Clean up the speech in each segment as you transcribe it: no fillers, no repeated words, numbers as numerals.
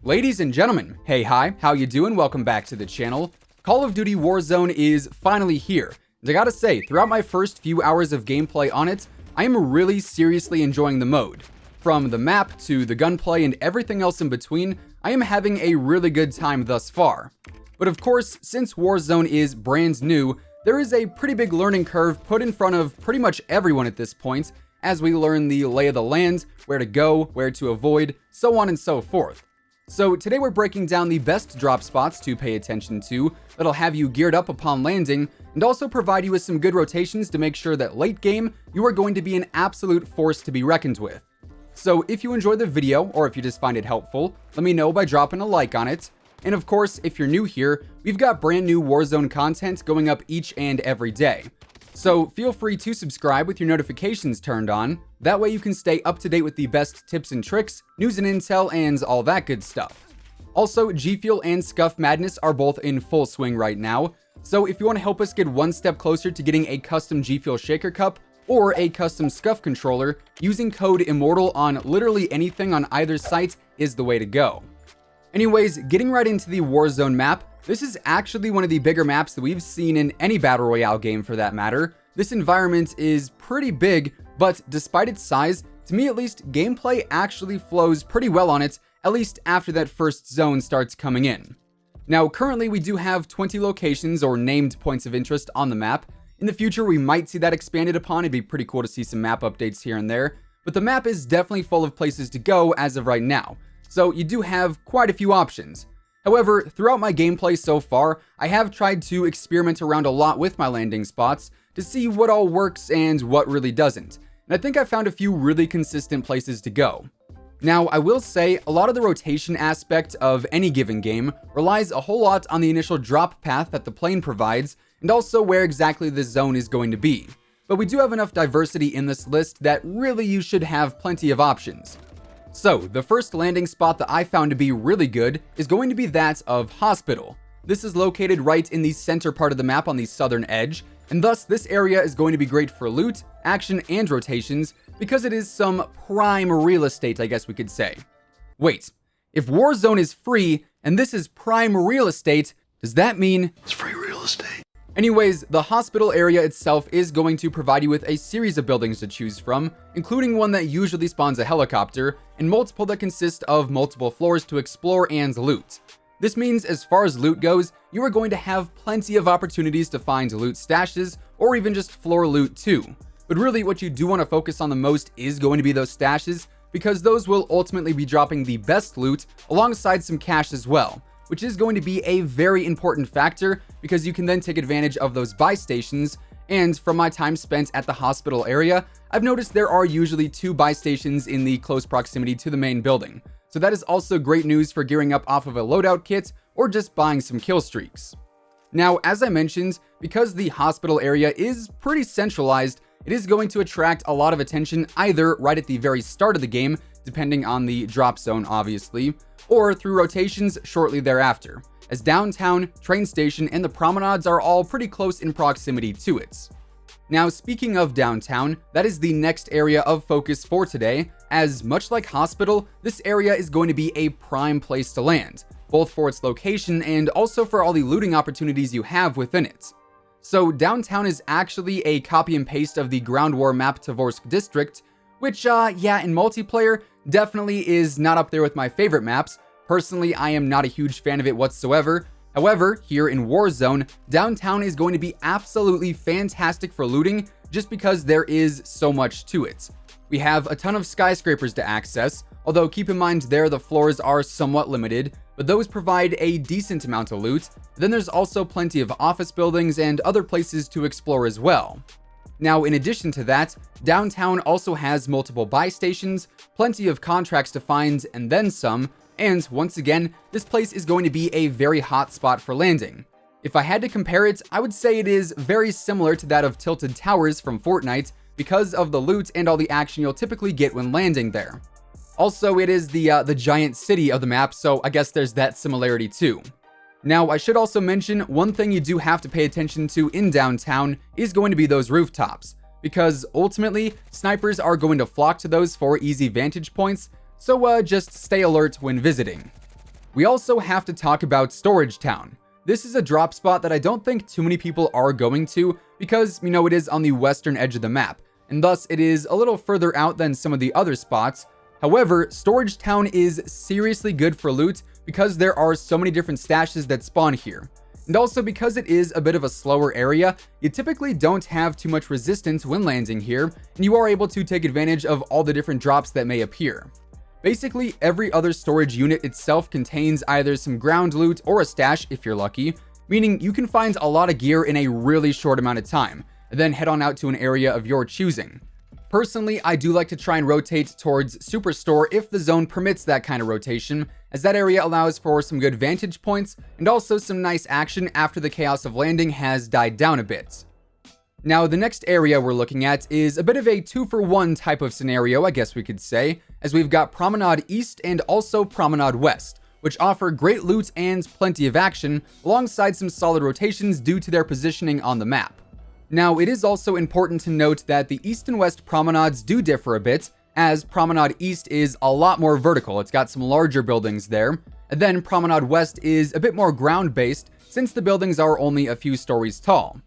Ladies and gentlemen, hey hi, how you doing? Welcome back to the channel. Call of Duty Warzone is finally here. And I gotta say, throughout my first few hours of gameplay on it, I am really seriously enjoying the mode. From the map to the gunplay and everything else in between, I am having a really good time thus far. But of course, since Warzone is brand new, there is a pretty big learning curve put in front of pretty much everyone at this point, as we learn the lay of the land, where to go, where to avoid, so on and so forth. So today we're breaking down the best drop spots to pay attention to that'll have you geared up upon landing and also provide you with some good rotations to make sure that late game you are going to be an absolute force to be reckoned with. So if you enjoyed the video or if you just find it helpful, let me know by dropping a like on it. And of course, if you're new here, we've got brand new Warzone content going up each and every day. So feel free to subscribe with your notifications turned on. That way you can stay up to date with the best tips and tricks, news and intel, and all that good stuff. Also, G Fuel and Scuff Madness are both in full swing right now. So if you want to help us get one step closer to getting a custom G Fuel Shaker Cup or a custom Scuff controller, using code IMMORTAL on literally anything on either site is the way to go. Anyways, getting right into the Warzone map, this is actually one of the bigger maps that we've seen in any Battle Royale game for that matter. This environment is pretty big, but despite its size, to me at least, gameplay actually flows pretty well on it, at least after that first zone starts coming in. Now, currently we do have 20 locations or named points of interest on the map. In the future, we might see that expanded upon. It'd be pretty cool to see some map updates here and there, but the map is definitely full of places to go as of right now. So you do have quite a few options. However, throughout my gameplay so far, I have tried to experiment around a lot with my landing spots to see what all works and what really doesn't. And I think I found a few really consistent places to go. Now, I will say a lot of the rotation aspect of any given game relies a whole lot on the initial drop path that the plane provides and also where exactly the zone is going to be. But we do have enough diversity in this list that really you should have plenty of options. So, the first landing spot that I found to be really good is going to be that of Hospital. This is located right in the center part of the map on the southern edge, and thus this area is going to be great for loot, action, and rotations because it is some prime real estate, I guess we could say. Wait, if Warzone is free and this is prime real estate, does that mean it's free real estate? Anyways, the hospital area itself is going to provide you with a series of buildings to choose from, including one that usually spawns a helicopter, and multiple that consist of multiple floors to explore and loot. This means as far as loot goes, you are going to have plenty of opportunities to find loot stashes, or even just floor loot too. But really what you do want to focus on the most is going to be those stashes, because those will ultimately be dropping the best loot alongside some cash as well, which is going to be a very important factor because you can then take advantage of those buy stations. And from my time spent at the hospital area, I've noticed there are usually 2 buy stations in the close proximity to the main building. So that is also great news for gearing up off of a loadout kit or just buying some kill streaks. Now, as I mentioned, because the hospital area is pretty centralized, it is going to attract a lot of attention either right at the very start of the game, depending on the drop zone obviously, or through rotations shortly thereafter, as downtown, train station, and the promenades are all pretty close in proximity to it. Now, speaking of downtown, that is the next area of focus for today, as much like Hospital, this area is going to be a prime place to land, both for its location and also for all the looting opportunities you have within it. So downtown is actually a copy and paste of the Ground War map Tovorsk District, which, yeah, in multiplayer, definitely is not up there with my favorite maps. Personally, I am not a huge fan of it whatsoever. However, here in Warzone, downtown is going to be absolutely fantastic for looting just because there is so much to it. We have a ton of skyscrapers to access, although keep in mind there the floors are somewhat limited, but those provide a decent amount of loot. Then there's also plenty of office buildings and other places to explore as well. Now, in addition to that, downtown also has multiple buy stations, plenty of contracts to find, and then some, and once again, this place is going to be a very hot spot for landing. If I had to compare it, I would say it is very similar to that of Tilted Towers from Fortnite because of the loot and all the action you'll typically get when landing there. Also, it is the giant city of the map, so I guess there's that similarity too. Now, I should also mention one thing you do have to pay attention to in downtown is going to be those rooftops, because ultimately, snipers are going to flock to those for easy vantage points, so just stay alert when visiting. We also have to talk about Storage Town. This is a drop spot that I don't think too many people are going to because, it is on the western edge of the map, and thus it is a little further out than some of the other spots. However, Storage Town is seriously good for loot because there are so many different stashes that spawn here. And also because it is a bit of a slower area, you typically don't have too much resistance when landing here, and you are able to take advantage of all the different drops that may appear. Basically, every other storage unit itself contains either some ground loot or a stash if you're lucky, meaning you can find a lot of gear in a really short amount of time, and then head on out to an area of your choosing. Personally, I do like to try and rotate towards Superstore if the zone permits that kind of rotation, as that area allows for some good vantage points and also some nice action after the chaos of landing has died down a bit. Now, the next area we're looking at is a bit of a 2-for-1 type of scenario, I guess we could say, as we've got Promenade East and also Promenade West, which offer great loot and plenty of action, alongside some solid rotations due to their positioning on the map. Now, it is also important to note that the East and West promenades do differ a bit, as Promenade East is a lot more vertical. It's got some larger buildings there, and then Promenade West is a bit more ground-based, since the buildings are only a few stories tall.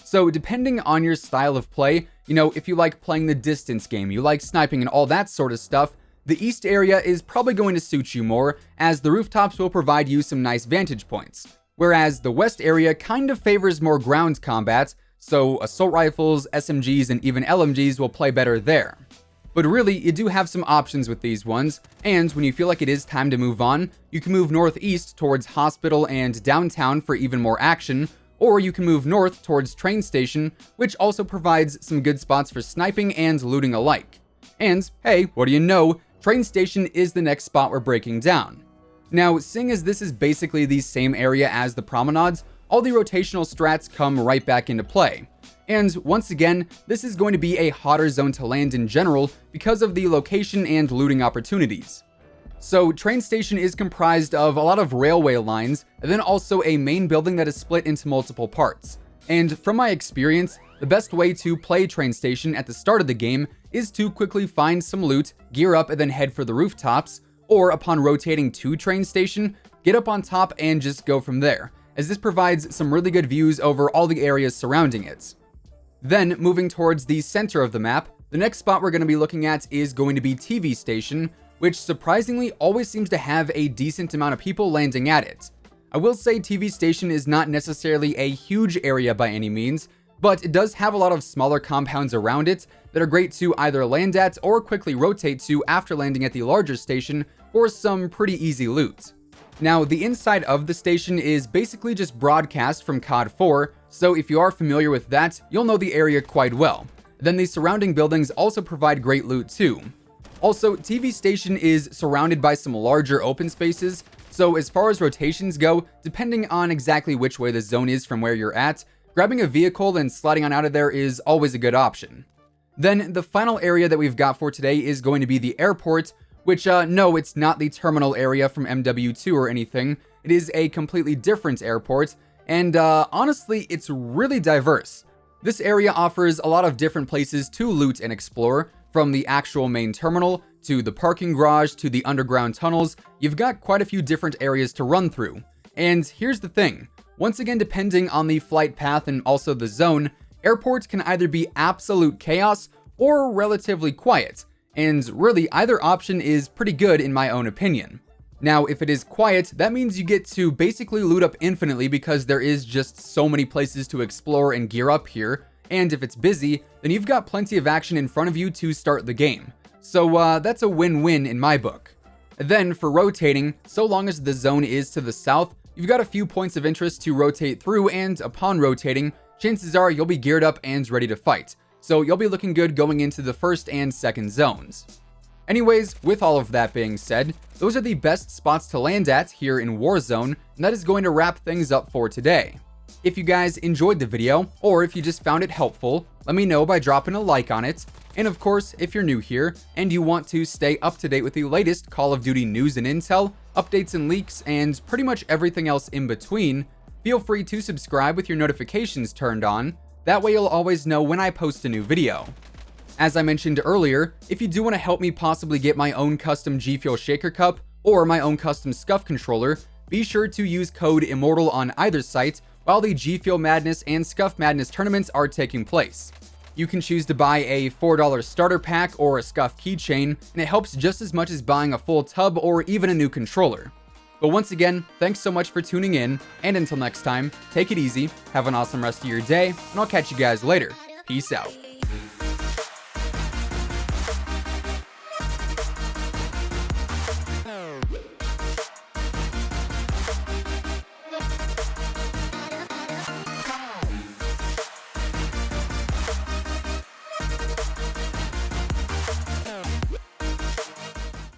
So depending on your style of play, if you like playing the distance game, you like sniping and all that sort of stuff, the East area is probably going to suit you more, as the rooftops will provide you some nice vantage points. Whereas the West area kind of favors more ground combat, so assault rifles, SMGs, and even LMGs will play better there. But really, you do have some options with these ones, and when you feel like it is time to move on, you can move northeast towards Hospital and Downtown for even more action, or you can move north towards Train Station, which also provides some good spots for sniping and looting alike. And hey, what do you know, Train Station is the next spot we're breaking down. Now, seeing as this is basically the same area as the promenades, all the rotational strats come right back into play. And once again, this is going to be a hotter zone to land in general because of the location and looting opportunities. So, Train Station is comprised of a lot of railway lines, and then also a main building that is split into multiple parts. And from my experience, the best way to play Train Station at the start of the game is to quickly find some loot, gear up, and then head for the rooftops, or upon rotating to Train Station, get up on top and just go from there, as this provides some really good views over all the areas surrounding it. Then, moving towards the center of the map, the next spot we're going to be looking at is going to be TV Station, which surprisingly always seems to have a decent amount of people landing at it. I will say TV Station is not necessarily a huge area by any means, but it does have a lot of smaller compounds around it that are great to either land at or quickly rotate to after landing at the larger station for some pretty easy loot. Now, the inside of the station is basically just broadcast from COD 4, so if you are familiar with that, you'll know the area quite well. Then the surrounding buildings also provide great loot too. Also, TV Station is surrounded by some larger open spaces, so as far as rotations go, depending on exactly which way the zone is from where you're at, grabbing a vehicle and sliding on out of there is always a good option. Then, the final area that we've got for today is going to be the airport, which, no, it's not the terminal area from MW2 or anything. It is a completely different airport, and honestly, it's really diverse. This area offers a lot of different places to loot and explore, from the actual main terminal, to the parking garage, to the underground tunnels. You've got quite a few different areas to run through. And here's the thing, once again, depending on the flight path and also the zone, airports can either be absolute chaos or relatively quiet, and really either option is pretty good in my own opinion. Now, if it is quiet, that means you get to basically loot up infinitely because there is just so many places to explore and gear up here, and if it's busy, then you've got plenty of action in front of you to start the game. So that's a win-win in my book. Then for rotating, so long as the zone is to the south, you've got a few points of interest to rotate through, and upon rotating, chances are you'll be geared up and ready to fight. So you'll be looking good going into the first and second zones. Anyways, with all of that being said, those are the best spots to land at here in Warzone, and that is going to wrap things up for today. If you guys enjoyed the video, or if you just found it helpful, let me know by dropping a like on it. And of course, if you're new here, and you want to stay up to date with the latest Call of Duty news and intel, updates and leaks, and pretty much everything else in between, feel free to subscribe with your notifications turned on. That way you'll always know when I post a new video. As I mentioned earlier, if you do want to help me possibly get my own custom G Fuel Shaker Cup, or my own custom SCUF controller, be sure to use code IMMORTAL on either site while the G Fuel Madness and SCUF Madness tournaments are taking place. You can choose to buy a $4 starter pack or a SCUF keychain, and it helps just as much as buying a full tub or even a new controller. But once again, thanks so much for tuning in, and until next time, take it easy, have an awesome rest of your day, and I'll catch you guys later. Peace out.